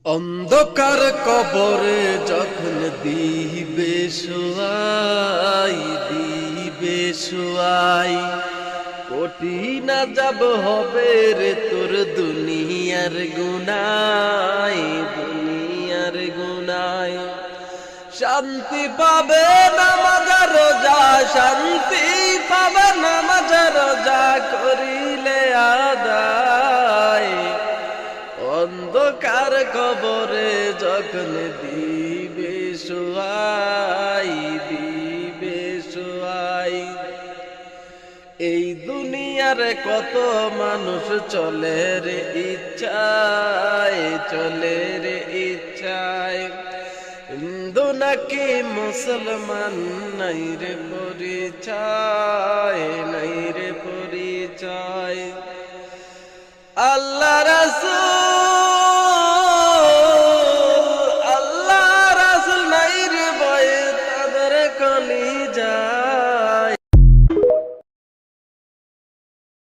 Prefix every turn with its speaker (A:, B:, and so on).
A: অন্ধকার কবরে যখন দিবে শোয়াই কোটি না যাব হবে রে তোর দুনিয়ার গুনাই শান্তি পাবে নামাজ রোজা শান্তি পাবে নামাজ রোজা করিলে আদায় অন্ধকার কবরে যখন দিবে শোয়াই এই দুনিয়ার কত মানুষ চলে রে ইচ্ছায় হিন্দু নাকি মুসলমান নাই রে পরিচয় আল্লাহ রাসূল নাই রে ভয় তাদের কলিজা